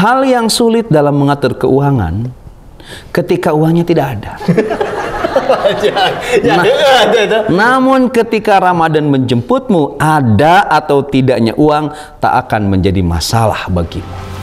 Hal yang sulit dalam mengatur keuangan ketika uangnya tidak ada. Namun ketika Ramadan menjemputmu, ada atau tidaknya uang tak akan menjadi masalah bagimu.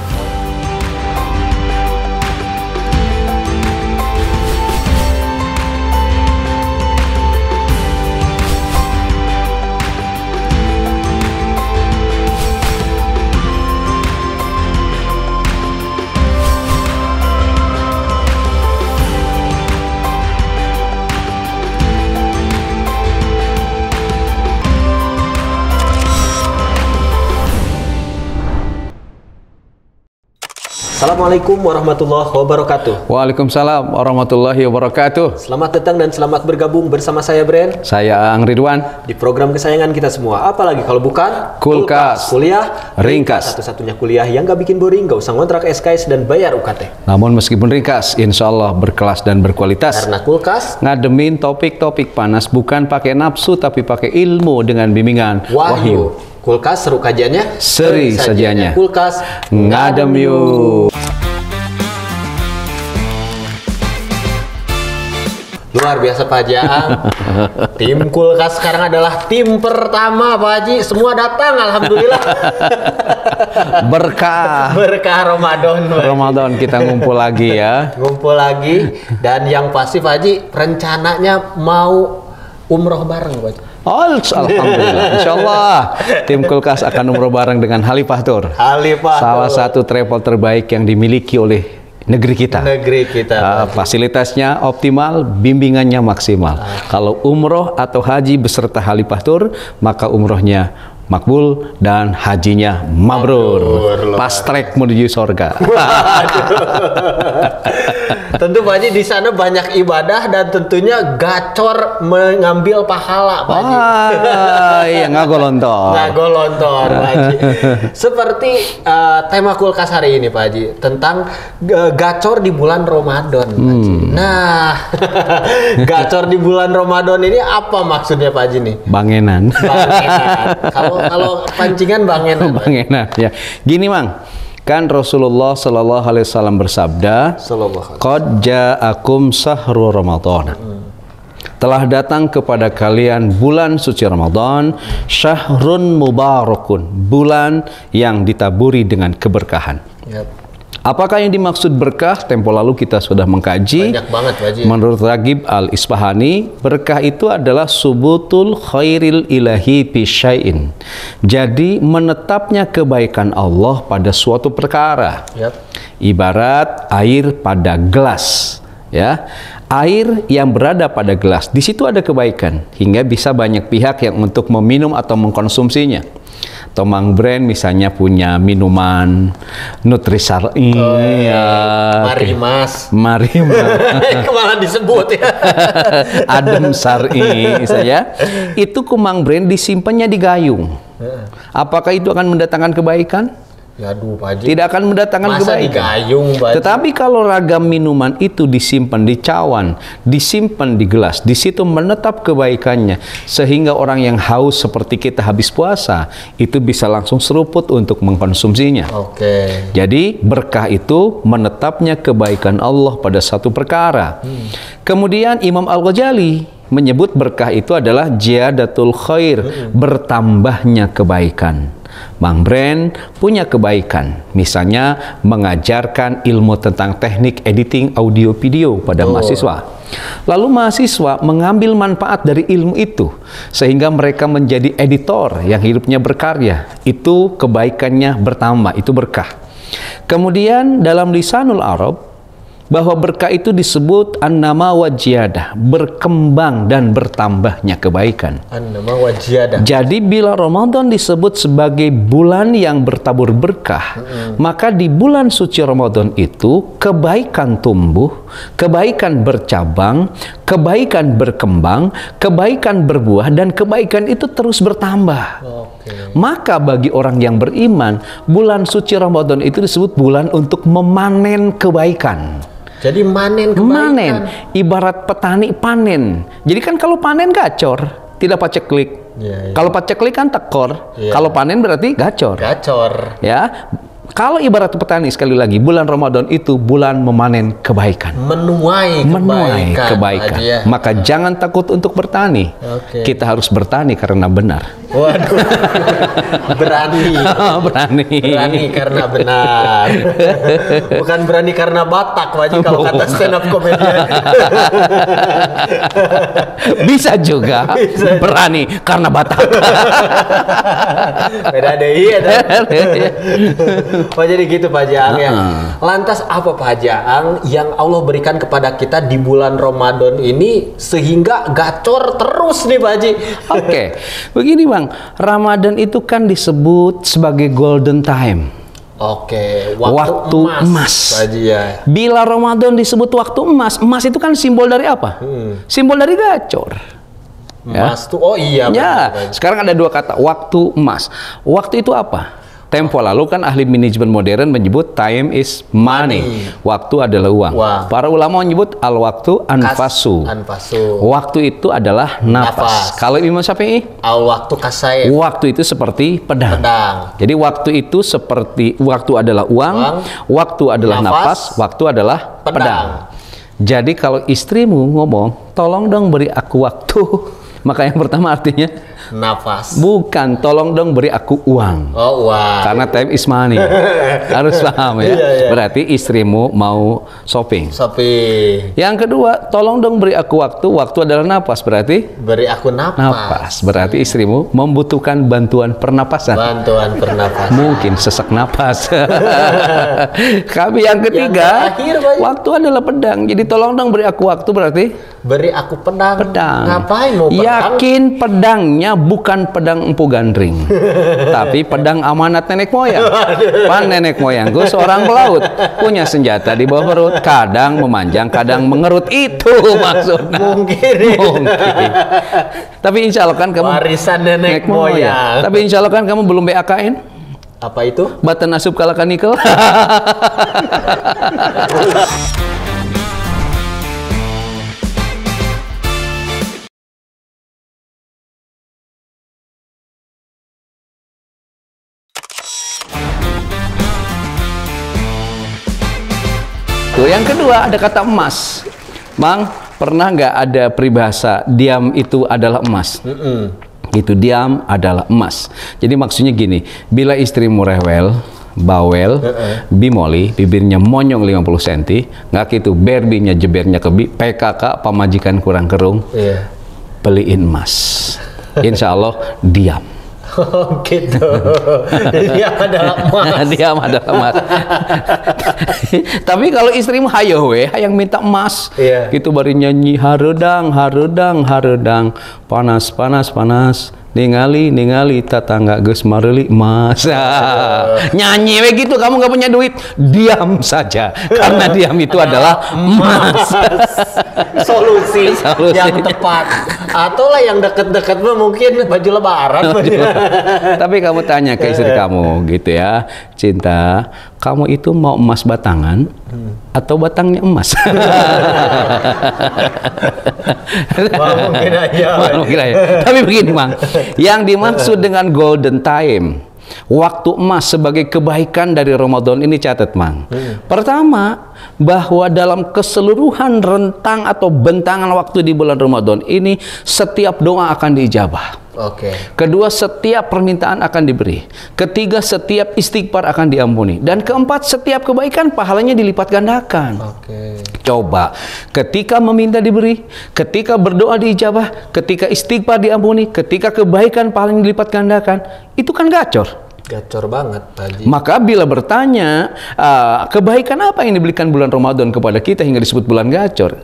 Assalamualaikum warahmatullahi wabarakatuh. Waalaikumsalam warahmatullahi wabarakatuh. Selamat datang dan selamat bergabung bersama saya Bren. Saya Ang Ridwan. Di program kesayangan kita semua. Apalagi kalau bukan Kulkas Kuliah Ringkas. Satu-satunya kuliah yang gak bikin boring, gak usah ngontrak SKS dan bayar UKT. Namun meskipun ringkas, insya Allah berkelas dan berkualitas. Karena Kulkas ngademin topik-topik panas bukan pakai nafsu tapi pakai ilmu dengan bimbingan Wahyu. Kulkas seru kajiannya, seri sajiannya. Kulkas ngadem yuk. Luar biasa Pak Haji Aang. Tim Kulkas sekarang adalah tim pertama Pak Haji. Semua datang alhamdulillah. Berkah Ramadan. Ramadan kita ngumpul lagi ya. Ngumpul lagi. Dan yang pasti Pak Haji rencananya mau umroh bareng Pak Haji. Alhamdulillah, insya Allah tim Kulkas akan umroh bareng dengan Halifah Tour. Salah satu travel terbaik yang dimiliki oleh negeri kita. Fasilitasnya optimal, bimbingannya maksimal. Kalau umroh atau haji beserta Halifah Tour, maka umrohnya makbul dan hajinya mabrur. Fast track menuju surga. Tentu Pak Haji di sana banyak ibadah dan tentunya gacor mengambil pahala Pak Haji. Iya, ngagolontor Pak Haji. Seperti tema Kulkas hari ini Pak Haji tentang gacor di bulan Ramadan Pak Haji. Nah, gacor di bulan Ramadan ini apa maksudnya Pak Haji nih? Bangenan. Kalau pancingan bangenan. Bangenan ya. Gini Mang, kan Rasulullah Shallallahu Alaihi Wasallam bersabda, "Qad ja'akum sahru Ramadan." Telah datang kepada kalian bulan suci Ramadan, syahrun mubarakun, bulan yang ditaburi dengan keberkahan. Apakah yang dimaksud berkah? Tempo lalu kita sudah mengkaji. Banyak banget Pak Haji. Menurut Ragib Al-Isfahani, berkah itu adalah subutul khairil ilahi fi syai'in. Jadi menetapnya kebaikan Allah pada suatu perkara. Ibarat air pada gelas, ya. Air yang berada pada gelas, di situ ada kebaikan hingga bisa banyak pihak yang untuk meminum atau mengkonsumsinya. Tomang Brand misalnya punya minuman Nutrisari, Marimas. Malah disebut ya. Adem Sari misalnya. Itu Kumang Brand disimpannya di gayung. Apakah itu akan mendatangkan kebaikan? Aduh, Pak Haji. Tidak akan mendatangkan kebaikan. Di gayung, Pak Haji. Tetapi kalau ragam minuman itu disimpan di cawan, disimpan di gelas, di situ menetap kebaikannya, sehingga orang yang haus seperti kita habis puasa itu bisa langsung seruput untuk mengkonsumsinya. Jadi berkah itu menetapnya kebaikan Allah pada satu perkara. Kemudian Imam Al-Ghazali menyebut berkah itu adalah ziyadatul khair, bertambahnya kebaikan. Mang Brand punya kebaikan, misalnya mengajarkan ilmu tentang teknik editing audio video pada mahasiswa. Lalu mahasiswa mengambil manfaat dari ilmu itu sehingga mereka menjadi editor yang hidupnya berkarya. Itu kebaikannya bertambah, itu berkah. Kemudian dalam lisanul Arab, bahwa berkah itu disebut an-nama wa ziyadah, berkembang dan bertambahnya kebaikan. An-nama wa ziyadah. Jadi bila Ramadan disebut sebagai bulan yang bertabur berkah, maka di bulan suci Ramadan itu kebaikan tumbuh, kebaikan bercabang, kebaikan berkembang, kebaikan berbuah, dan kebaikan itu terus bertambah. Maka bagi orang yang beriman, bulan suci Ramadan itu disebut bulan untuk memanen kebaikan. Jadi manen kebaikan. Manen, ibarat petani panen. Jadi kan kalau panen gacor, tidak paceklik. Kalau paceklik kan tekor. Kalau panen berarti gacor. Gacor. Ya, Kalau ibarat petani, sekali lagi, bulan Ramadan itu bulan memanen kebaikan. Menuai kebaikan. Ya. Maka jangan takut untuk bertani. Kita harus bertani karena benar. Waduh, berani. Berani karena benar. Bukan berani karena Batak, Pak Haji, kalau kata stand up comedian. Bisa juga berani karena Batak. Beda deh, iya. Oh, jadi gitu Pak Jaang ya. Lantas apa Pak Jaang yang Allah berikan kepada kita di bulan Ramadan ini sehingga gacor terus nih Pak Haji? Oke, begini Bang, Ramadan itu kan disebut sebagai golden time. Oke, waktu emas. Pak Haji, ya. Bila Ramadan disebut waktu emas, emas itu kan simbol dari apa? Simbol dari gacor. Emas tuh, oh iya. Ya, sekarang ada dua kata, waktu emas. Waktu itu apa? Tempo lalu kan ahli manajemen modern menyebut time is money. Waktu adalah uang. Para ulama menyebut al-waktu anfasu. Waktu itu adalah nafas. Kalau Imam Syafi'i? Al-waktu kasai. Waktu itu seperti pedang. Jadi waktu itu seperti, waktu adalah uang, waktu adalah nafas, waktu adalah pedang. Jadi kalau istrimu ngomong, tolong dong beri aku waktu. Maka yang pertama artinya nafas. Bukan, tolong dong beri aku uang. Oh, uang. Karena time is money. Harus paham ya. Berarti istrimu mau shopping. Yang kedua, tolong dong beri aku waktu. Waktu adalah napas. Berarti beri aku napas. Berarti istrimu membutuhkan bantuan pernapasan. Mungkin sesak napas. Kami yang ketiga, waktu adalah pedang. Jadi tolong dong beri aku waktu, berarti beri aku pedang. Ngapain mau pedang? Yakin pedangnya bukan pedang empu gandring, tapi pedang amanat nenek moyang. Pan nenek moyangku seorang pelaut, punya senjata di bawah perut, kadang memanjang, kadang mengerut. Itu maksudnya. Mungkin. Tapi insya Allah kan kamu warisan nenek moyang. Tapi insya Allah kan kamu belum BAKN. Apa itu? Batan asup kalahkan nikel. Yang kedua ada kata emas. Mang, pernah nggak ada peribahasa diam itu adalah emas? Itu diam adalah emas. Jadi maksudnya gini, bila istrimu rewel, bawel, bimoli, bibirnya monyong 50 cm, nggak gitu, berbinya jebernya kebi, PKK, pamajikan kurang kerung, beliin emas. Insya Allah diam. Oh gitu. Diam adalah emas. Diam adalah emas. Tapi kalau istrimu hayo we, hayang minta emas, gitu bari nyanyi haredang, haredang, haredang, panas, panas, panas, ningali, ningali, tatangga geus mareli emas. Nyanyi we gitu, kamu nggak punya duit, diam saja, karena diam itu adalah emas. Solusi yang tepat. Atau lah yang deket-deket mungkin baju lebaran. Tapi kamu tanya ke istri kamu gitu ya, cinta, kamu itu mau emas batangan atau batangnya emas? Mungkin aja. Tapi begini Mang, yang dimaksud dengan golden time, waktu emas sebagai kebaikan dari Ramadan ini, catat Mang. Pertama, bahwa dalam keseluruhan rentang atau bentangan waktu di bulan Ramadan ini, setiap doa akan diijabah. Kedua, setiap permintaan akan diberi. Ketiga, setiap istighfar akan diampuni. Dan keempat, setiap kebaikan pahalanya dilipat gandakan. Coba, ketika meminta diberi, ketika berdoa diijabah, ketika istighfar diampuni, ketika kebaikan pahalanya dilipat gandakan, itu kan gacor. Gacor banget, Pak Haji. Maka bila bertanya, kebaikan apa yang diberikan bulan Ramadan kepada kita hingga disebut bulan gacor?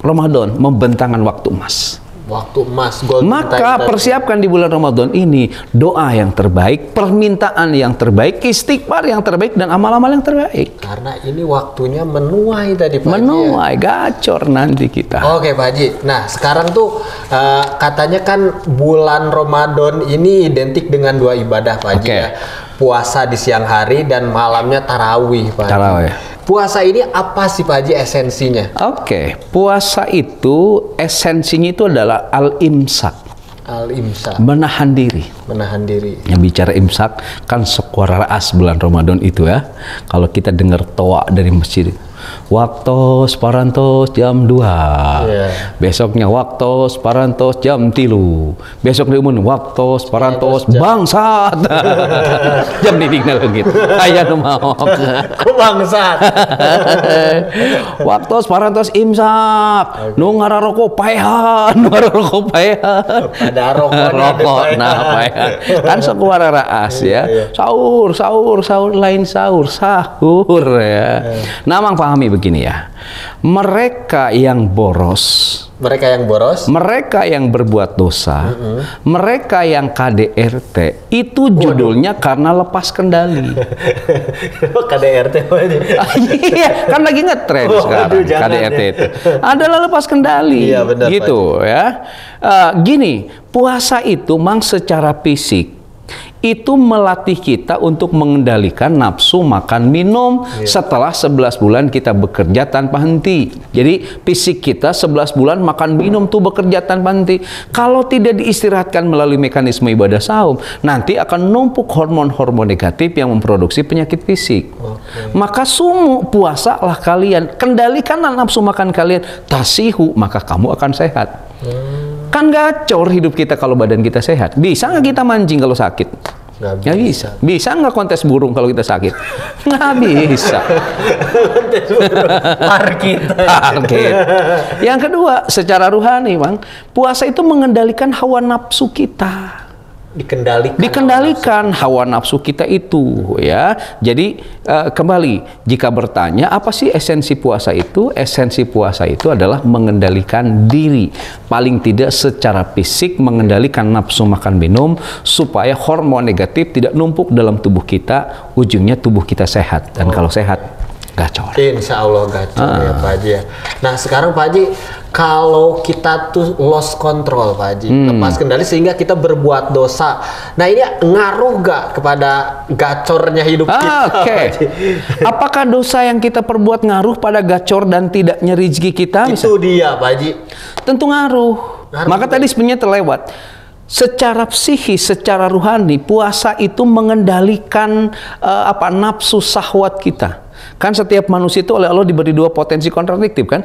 Ramadan membentangkan waktu emas. Waktu emas. Maka persiapkan di bulan Ramadan ini doa yang terbaik, permintaan yang terbaik, istighfar yang terbaik, dan amal-amal yang terbaik. Karena ini waktunya menuai tadi, Pak Haji. Menuai, gacor nanti kita. Oke, Pak Haji. Nah, sekarang tuh katanya kan bulan Ramadan ini identik dengan dua ibadah, Pak Haji. Ya. Puasa di siang hari dan malamnya tarawih, Pak Haji. Tarawih. Puasa ini apa sih Pak Haji esensinya? Puasa itu esensinya itu adalah al-imsak. Al-imsak. Menahan diri. Menahan diri. Yang bicara imsak kan suara raas bulan Ramadan itu ya. Kalau kita dengar toa dari masjid, waktos parantos jam 2. Besoknya waktos parantos jam 3. Besok diumun waktos parantos bangsat. Jam didingna leungit. Aya nu mau. Ku bangsat. Waktos parantos imsak. Nu ngararoko paehan, nu ngararoko paehan. Pada rokok nah paehan. Kan sok suara raas ya. Sahur lain sahur ya. Nah, Mang pahami begini ya, mereka yang boros, mereka yang berbuat dosa, mereka yang KDRT, itu judulnya karena lepas kendali. KDRT Iya, kan lagi ngetren sekarang KDRT itu adalah lepas kendali. Iya, benar, gitu ya. Gini, puasa itu Mang secara fisik itu melatih kita untuk mengendalikan nafsu makan minum setelah 11 bulan kita bekerja tanpa henti. Jadi fisik kita 11 bulan makan minum tuh bekerja tanpa henti. Kalau tidak diistirahatkan melalui mekanisme ibadah saum, nanti akan numpuk hormon-hormon negatif yang memproduksi penyakit fisik. Maka sumu, puasalah kalian, kendalikanlah nafsu makan kalian, tasihu, maka kamu akan sehat. Kan gacor hidup kita kalau badan kita sehat. Bisa nggak kita mancing kalau sakit? Nggak bisa. Bisa nggak kontes burung kalau kita sakit? Nggak bisa. Kontes burung. Parkit. Yang kedua, secara ruhani, Bang, puasa itu mengendalikan hawa nafsu kita. Dikendalikan hawa nafsu kita itu ya. Jadi kembali, jika bertanya apa sih esensi puasa itu? Esensi puasa itu adalah mengendalikan diri, paling tidak secara fisik mengendalikan nafsu makan minum supaya hormon negatif tidak numpuk dalam tubuh kita, ujungnya tubuh kita sehat. Dan kalau sehat, gacor. Insya Allah gacor ya Pak Haji ya. Nah sekarang Pak Haji, kalau kita tuh lost control Pak Haji, lepas kendali sehingga kita berbuat dosa. Nah ini ngaruh gak kepada gacornya hidup kita? Apakah dosa yang kita perbuat ngaruh pada gacor dan tidaknya rezeki kita? Itu dia Pak Haji. Tentu ngaruh. Maka tadi sebenarnya terlewat. Secara psikis, secara ruhani, puasa itu mengendalikan nafsu syahwat kita. Kan setiap manusia itu oleh Allah diberi 2 potensi kontradiktif kan?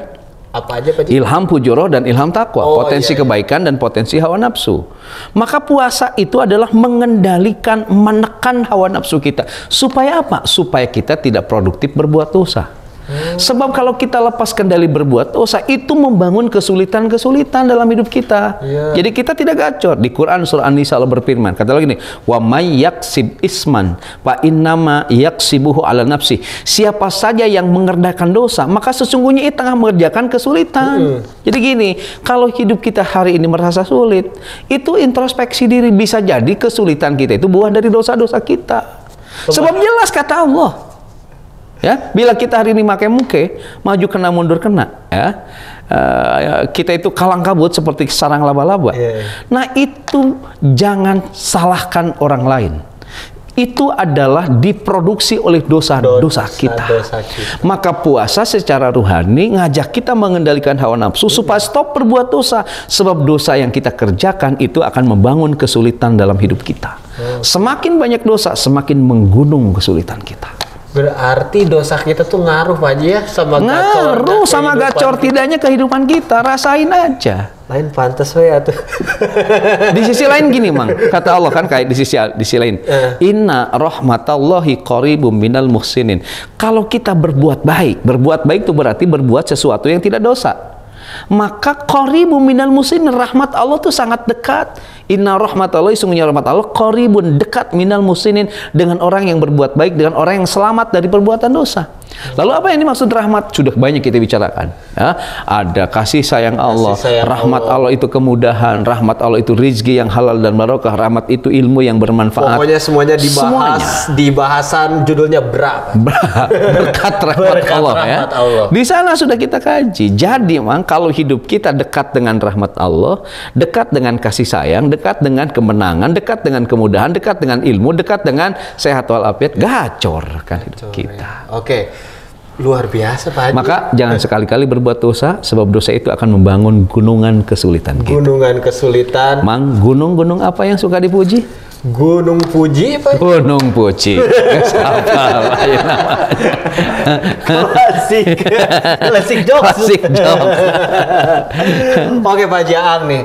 Apa aja Pak? Ilham fujurah dan ilham taqwa, potensi kebaikan dan potensi hawa nafsu. Maka puasa itu adalah mengendalikan, menekan hawa nafsu kita. Supaya apa? Supaya kita tidak produktif berbuat dosa. Sebab kalau kita lepas kendali berbuat dosa, itu membangun kesulitan-kesulitan dalam hidup kita. Jadi kita tidak gacor. Di Quran surah An-Nisa Allah berfirman, kata lagi nih, wa may yaksib isman fa innama yaksibuhu ala nafsi. Siapa saja yang mengerjakan dosa, maka sesungguhnya ia tengah mengerjakan kesulitan. Jadi gini, kalau hidup kita hari ini merasa sulit, itu introspeksi diri, bisa jadi kesulitan kita itu buah dari dosa-dosa kita. Sebab jelas kata Allah. Ya, bila kita hari ini pakai muke, maju kena mundur kena, ya, kita itu kalang kabut seperti sarang laba-laba. Nah itu jangan salahkan orang lain. Itu adalah diproduksi oleh dosa-dosa kita. Maka puasa secara ruhani ngajak kita mengendalikan hawa nafsu supaya stop berbuat dosa. Sebab dosa yang kita kerjakan itu akan membangun kesulitan dalam hidup kita. Semakin banyak dosa, semakin menggunung kesulitan kita. Berarti dosa kita tuh ngaruh Pak Haji ya sama gacor. Ngaruh sama gacor tidaknya kehidupan kita. Rasain aja. Lain pantas we atuh. Di sisi lain gini Mang, kata Allah kan kayak di sisi lain. Inna rahmatallahi qaribum minal muhsinin. Kalau kita berbuat baik itu berarti berbuat sesuatu yang tidak dosa. Maka qaribum minal muhsinin, rahmat Allah tuh sangat dekat. Inna rahmatallahi, sungguhnya rahmat Allah qaribun, dekat, minal muhsinin, dengan orang yang berbuat baik, dengan orang yang selamat dari perbuatan dosa. Lalu apa yang dimaksud rahmat? Sudah banyak kita bicarakan ya. Ada kasih sayang Allah, rahmat Allah itu kemudahan, rahmat Allah itu rizki yang halal dan barokah, rahmat itu ilmu yang bermanfaat. Pokoknya semuanya dibahas di bahasan judulnya berkat rahmat Allah ya. Di sana sudah kita kaji. Jadi Mang, kalau hidup kita dekat dengan rahmat Allah, dekat dengan kasih sayang, dekat dengan kemenangan, dekat dengan kemudahan, dekat dengan ilmu, dekat dengan sehat walafiat, gacor kan hidup kita. Oke. Luar biasa Pak Haji. Maka jangan sekali-kali berbuat dosa, sebab dosa itu akan membangun gunungan kesulitan kita. Gunungan kesulitan. Mang, gunung-gunung apa yang suka dipuji? Gunung Fuji Pak. Gunung Puji. Apa lain namanya? Klasik. Klasik jokes. Klasik jokes. Oke Pak Haji Aang nih.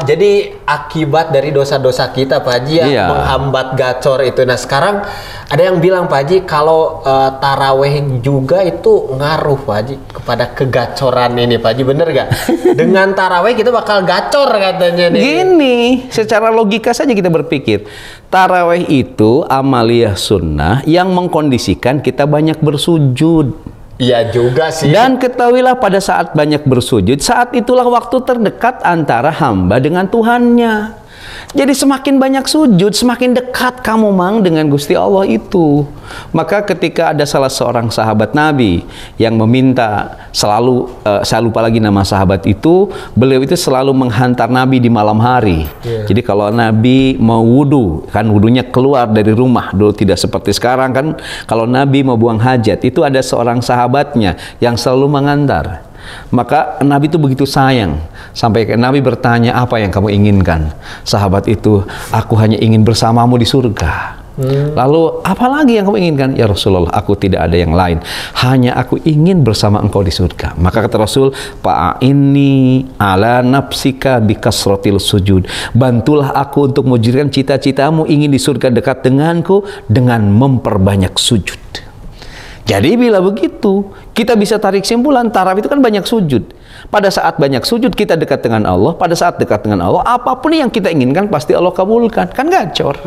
Jadi akibat dari dosa-dosa kita Pak Haji ya, Iya. menghambat gacor itu. Nah sekarang ada yang bilang Pak Haji kalau taraweh juga itu ngaruh Pak Haji kepada kegacoran ini Pak Haji, bener gak? Dengan taraweh kita bakal gacor katanya nih. Gini, secara logika saja kita berpikir, taraweh itu amaliyah sunnah yang mengkondisikan kita banyak bersujud. Iya juga sih. Dan ketahuilah pada saat banyak bersujud, saat itulah waktu terdekat antara hamba dengan Tuhannya. Jadi semakin banyak sujud, semakin dekat kamu Mang dengan Gusti Allah itu. Maka ketika ada salah seorang sahabat Nabi yang meminta selalu, saya lupa lagi nama sahabat itu, beliau itu selalu menghantar Nabi di malam hari. Jadi kalau Nabi mau wudhu, kan wudhunya keluar dari rumah, dulu tidak seperti sekarang kan. Kalau Nabi mau buang hajat, itu ada seorang sahabatnya yang selalu mengantar. Maka Nabi itu begitu sayang sampai Nabi bertanya, apa yang kamu inginkan? Sahabat itu, aku hanya ingin bersamamu di surga. Lalu apa lagi yang kamu inginkan? Ya Rasulullah, aku tidak ada yang lain, hanya aku ingin bersama engkau di surga. Maka kata Rasul, fa'inni ala nafsika bikasratil sujud, bantulah aku untuk mewujudkan cita-citamu ingin di surga dekat denganku dengan memperbanyak sujud. Jadi bila begitu, kita bisa tarik simpulan, tarawih itu kan banyak sujud. Pada saat banyak sujud, kita dekat dengan Allah. Pada saat dekat dengan Allah, apapun yang kita inginkan, pasti Allah kabulkan. Kan gacor.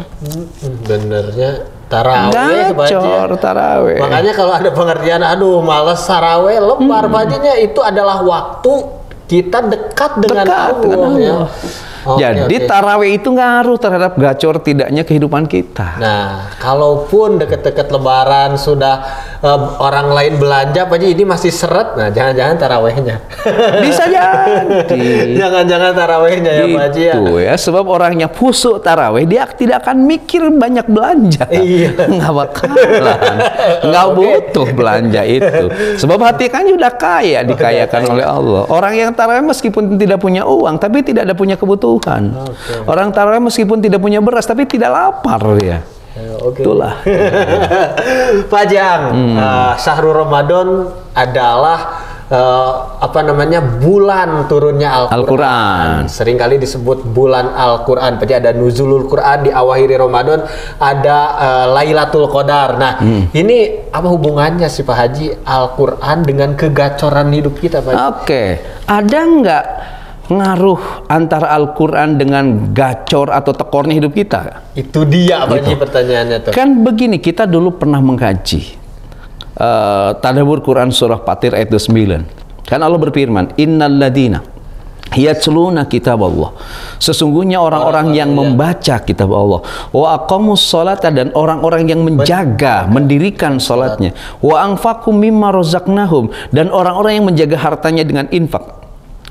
Benernya tarawih Gacor, tarawih. Makanya kalau ada pengertian, aduh males tarawih, lebar bajunya, itu adalah waktu kita dekat dengan Allah. Ya. Jadi tarawih itu ngaruh terhadap gacor tidaknya kehidupan kita. Nah, kalaupun deket-deket lebaran sudah orang lain belanja, Pak Haji, ini masih seret. Nah, jangan-jangan tarawihnya. Bisa jadi. Jangan-jangan tarawihnya ya Pak Haji ya. Itu ya, sebab orangnya pusuk tarawih, dia tidak akan mikir banyak belanja. Iya. Nggak bakalan. Nggak butuh belanja itu. Sebab hati kan sudah kaya, dikayakan oleh Allah. Orang yang tarawih meskipun tidak punya uang, tapi tidak ada punya kebutuhan. Orang tarawih meskipun tidak punya beras, tapi tidak lapar ya. Itulah. Pak Jang, Syahrul Ramadan adalah bulan turunnya Al-Quran. Seringkali disebut bulan Al-Quran. Jadi ada nuzulul Quran di akhir Ramadan, ada Lailatul Qadar. Nah, ini apa hubungannya sih Pak Haji Al-Quran dengan kegacoran hidup kita Pak Haji? Oke, ada nggak ngaruh antara Al-Quran dengan gacor atau tekornya hidup kita? Itu dia Pak Haji pertanyaannya tuh. Kan begini, kita dulu pernah mengkaji tadabbur Quran surah Fatir ayat 29. Kan Allah berfirman, innal ladina yatluna kitab Allah, sesungguhnya orang-orang yang membaca kitab Allah, wa aqamus sholata, dan orang-orang yang menjaga, mendirikan sholatnya, wa anfaqu mimma razaqnahum, dan orang-orang yang menjaga hartanya dengan infak,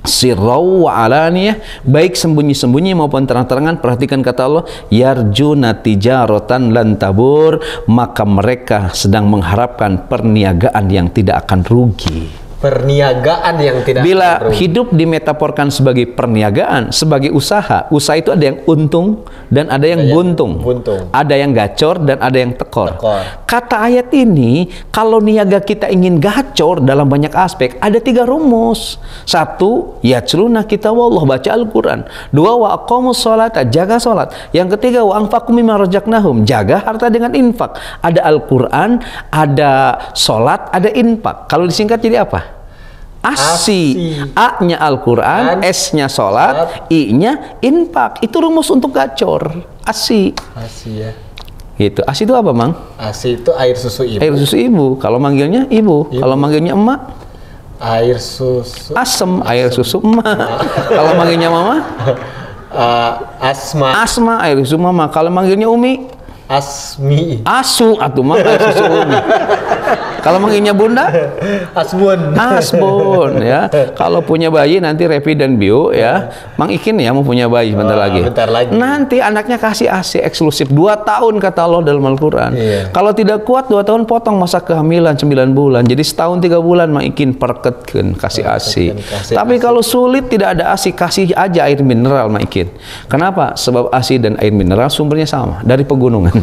sirrau wa alaniyah, baik sembunyi-sembunyi maupun terang-terangan. Perhatikan kata Allah, yarjuna tijaratan lan tabur, maka mereka sedang mengharapkan perniagaan yang tidak akan rugi. Perniagaan yang tidak Bila hidup dimetaforkan sebagai perniagaan, sebagai usaha, usaha itu ada yang untung dan ada yang buntung. Ada yang gacor dan ada yang tekor. Kata ayat ini, kalau niaga kita ingin gacor dalam banyak aspek, ada 3 rumus. 1, yatluna kitab Allah, baca Al-Quran. 2, wa aqamus sholata, jaga sholat. Yang ketiga, wa anfaqu mimma razaqnahum, jaga harta dengan infak. Ada Al-Quran, ada sholat, ada infak. Kalau disingkat jadi apa? ASI. A-nya Al-Quran, S-nya sholat, I-nya infak. Itu rumus untuk gacor. ASI. ASI ya. Gitu. ASI itu apa, Mang? ASI itu air susu ibu. Air susu ibu. Kalau manggilnya ibu. Kalau manggilnya emak, air susu. Asem. Air susu emak. Kalau manggilnya mama, Asma. Asma. Air susu mama. Kalau manggilnya Umi, Asmi. Asu atuh mah susu umi. Kalau manggilnya bunda, Asbun. Asbun ya. Kalau punya bayi nanti Revi dan Bio ya. Mang Ikin ya mau punya bayi bentar lagi. Bentar lagi. Nanti anaknya kasih ASI eksklusif 2 tahun kata Allah dalam Al-Qur'an. Iya. Kalau tidak kuat 2 tahun potong masa kehamilan 9 bulan. Jadi setahun 3 bulan Mang Ikin perketkeun kasih ASI. Tapi kalau sulit tidak ada ASI, kasih aja air mineral Mang Ikin. Kenapa? Sebab ASI dan air mineral sumbernya sama dari pegunungan.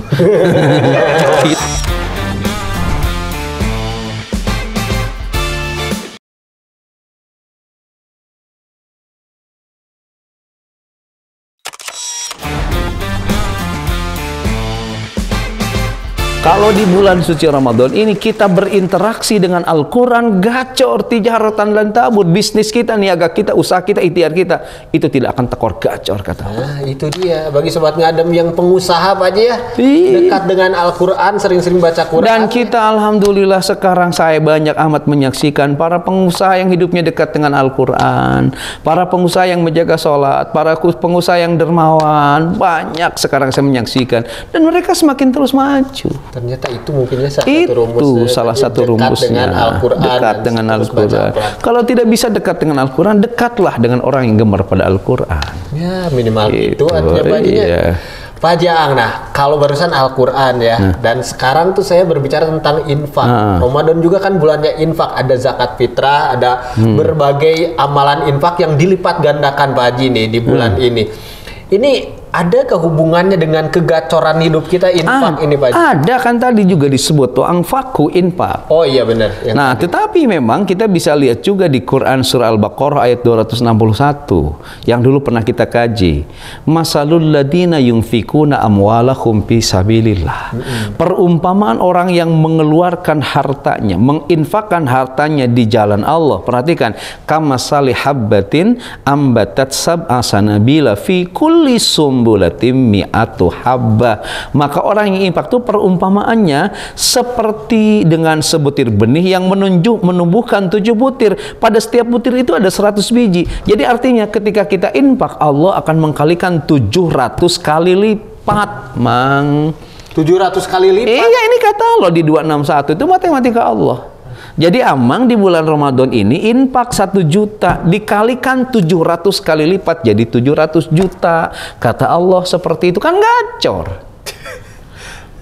Kalau di bulan suci Ramadan ini kita berinteraksi dengan Al-Quran, gacor, tijaratan lan tabur, bisnis kita, niaga kita, usaha kita, ikhtiar kita, itu tidak akan tekor gacor kata Allah. Nah, itu dia. Bagi Sobat Ngadem yang pengusaha Pak Haji ya, Iya. dekat dengan Al-Quran, sering-sering baca Quran. Dan kita alhamdulillah sekarang saya banyak amat menyaksikan para pengusaha yang hidupnya dekat dengan Al-Quran, para pengusaha yang menjaga sholat, para pengusaha yang dermawan, banyak sekarang saya menyaksikan. Dan mereka semakin terus maju. Ternyata itu mungkinnya salah Itu satu rumusnya. salah satu Dekat rumusnya. dengan Al-Quran. Dekat dengan terus baca Al-Quran. Al-Quran. Kalau tidak bisa dekat dengan Al-Quran, dekatlah dengan orang yang gemar pada Al-Quran. Ya minimal itu Gitu, artinya Pak Haji. iya. Pak Haji Ang, nah kalau barusan Al-Quran ya, dan sekarang tuh saya berbicara tentang infak. Ramadan juga kan bulannya infak, ada zakat fitrah, ada berbagai amalan infak yang dilipat gandakan Pak Haji nih di bulan ini. Ini ada kehubungannya dengan kegacoran hidup kita infak ini Pak Haji? Ada kan tadi juga disebut tuh angfaku infak. Oh iya benar. Nah, tetapi memang kita bisa lihat juga di Quran surah Al-Baqarah ayat 261 yang dulu pernah kita kaji. Masalul ladina yunfikuna amwalahum fi sabilillah. Perumpamaan orang yang mengeluarkan hartanya, menginfakkan hartanya di jalan Allah. Perhatikan, kamasali habbatin ambatat sab'a sanabila fi kulli bulatim mi'atu habba. Maka orang yang infak itu perumpamaannya seperti dengan sebutir benih yang menumbuhkan 7 butir. Pada setiap butir itu ada 100 biji. Jadi artinya ketika kita infak, Allah akan mengkalikan 700 kali lipat, Mang. 700 kali lipat? Iya, ini kata Allah di 261 itu matematika Allah. Jadi Amang di bulan Ramadan ini infak 1 juta dikalikan 700 kali lipat jadi 700 juta. Kata Allah seperti itu kan gacor.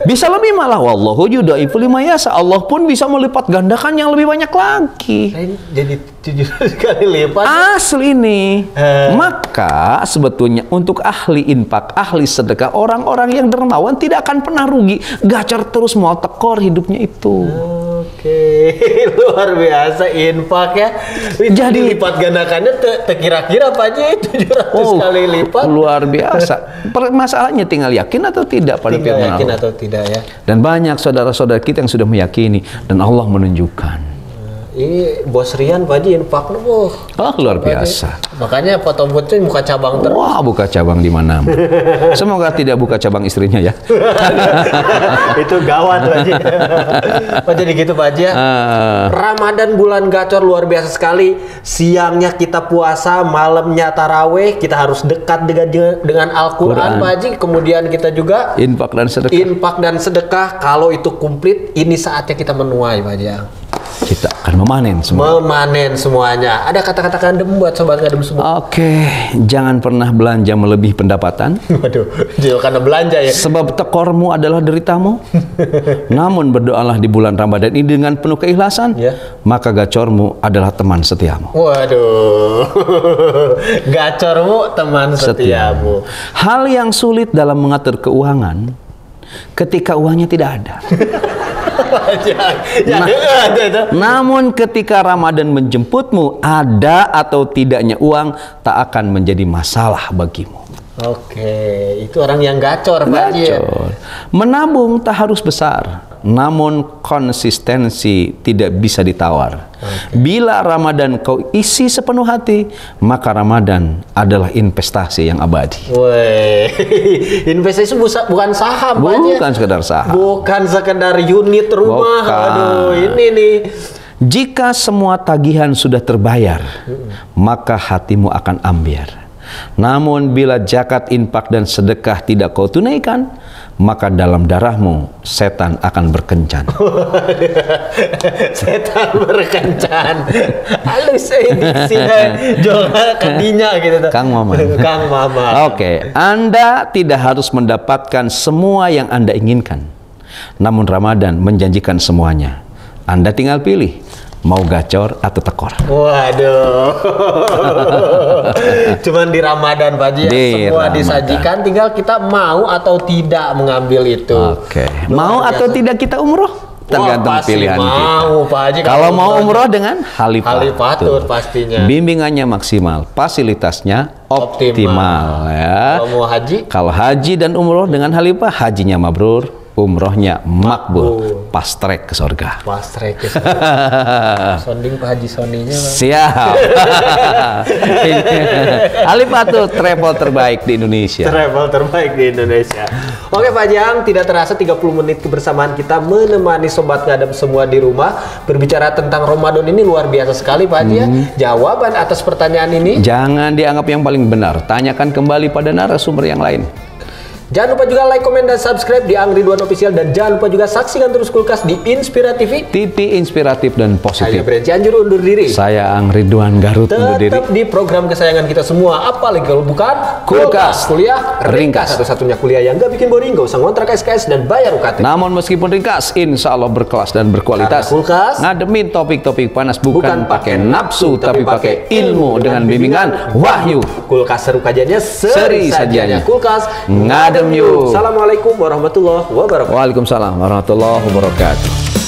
Bisa lebih malah wallahu yudhaifu liman yasha. Allah pun bisa melipat gandakan yang lebih banyak lagi. Jadi 700 kali lipat. Asli nih. Maka sebetulnya untuk ahli infak, ahli sedekah, orang-orang yang dermawan tidak akan pernah rugi. Gacor terus mau tekor hidupnya itu. Oke, luar biasa infak ya. Jadi lipat gandakannya kira-kira apa aja 700 kali lipat. Luar biasa. Masalahnya tinggal yakin atau tidak pada firman Allah. Yakin atau tidak ya. Dan banyak saudara-saudara kita yang sudah meyakini dan Allah menunjukkan. Ini Bos Rian Pak Haji infak loh. Oh, luar biasa. Makanya foto-fotonya buka cabang terus. Wah, buka cabang di mana? Semoga tidak buka cabang istrinya ya. Itu gawat Pak Haji. Pak jadi gitu Pak Haji ya. Ramadan bulan gacor luar biasa sekali. Siangnya kita puasa, malamnya taraweh, kita harus dekat dengan Al-Qur'an Pak Haji. Kemudian kita juga infak dan sedekah. Infak dan sedekah, kalau itu komplit, ini saatnya kita menuai Pak Haji. Kita akan memanen semua. Memanen semuanya. Ada kata-kata Ngadem buat Sobat Ngadem semua. Oke, jangan pernah belanja melebihi pendapatan. Waduh, jadi karena belanja ya. Sebab tekormu adalah deritamu. Namun berdoalah di bulan Ramadan ini dengan penuh keikhlasan, maka gacormu adalah teman setiamu. Waduh, gacormu teman setiamu. Hal yang sulit dalam mengatur keuangan ketika uangnya tidak ada. Namun ketika Ramadan menjemputmu, ada atau tidaknya uang tak akan menjadi masalah bagimu. Oke, itu orang yang gacor, Pak. Menabung tak harus besar, namun konsistensi tidak bisa ditawar. Bila Ramadan kau isi sepenuh hati, maka Ramadan adalah investasi yang abadi. Woi, investasi bukan saham, bukan sekedar saham, bukan sekedar unit rumah. Aduh, ini nih. Jika semua tagihan sudah terbayar, maka hatimu akan ambyar. Namun bila zakat, infak dan sedekah tidak kau tunaikan, maka dalam darahmu setan akan berkencan. Setan berkencan. Halus ini sih jual kadinya gitu. Kang Mama. Kang Mama. Oke, Anda tidak harus mendapatkan semua yang Anda inginkan. Namun Ramadan menjanjikan semuanya. Anda tinggal pilih mau gacor atau tekor. Waduh. Cuman di Ramadan Pak Haji, semua Ramadan disajikan, tinggal kita mau atau tidak mengambil itu. Oke. Mau atau tidak kita umroh? Tergantung pilihan kita. Pak Haji. Kalau mau umroh dengan Halifatur pastinya. Bimbingannya maksimal, fasilitasnya optimal ya. Kalau mau haji? Kalau haji dan umroh dengan Halifah, hajinya mabrur, umrohnya makbul, fast track ke surga. Fast track ke surga. Sonding Pak Haji Soninya. Siap. Halifah tuh travel terbaik di Indonesia. Travel terbaik di Indonesia. Oke Pak Jang, tidak terasa 30 menit kebersamaan kita menemani Sobat Ngadem semua di rumah. Berbicara tentang Ramadan ini luar biasa sekali Pak Haji ya. Jawaban atas pertanyaan ini jangan dianggap yang paling benar. Tanyakan kembali pada narasumber yang lain. Jangan lupa juga like, komen, dan subscribe di Ang Ridwan Official. Dan jangan lupa juga saksikan terus Kulkas di Inspira TV. TV inspiratif dan positif. Saya Brand Cianjur undur diri. Saya Ang Ridwan Garut undur diri. Tetap di program kesayangan kita semua. Apalagi kalau bukan Kulkas. Kuliah ringkas. Satu-satunya kuliah yang gak bikin boring. Gak usah ngontrak SKS dan bayar UKT. Namun meskipun ringkas, insya Allah berkelas dan berkualitas. Karena Kulkas ngademin topik-topik panas bukan pakai nafsu, tapi pakai ilmu dengan bimbingan wahyu. Kulkas seru kajiannya seri sajiannya. Kulkas ngadem yuk. Assalamualaikum warahmatullahi wabarakatuh. Waalaikumsalam warahmatullahi wabarakatuh.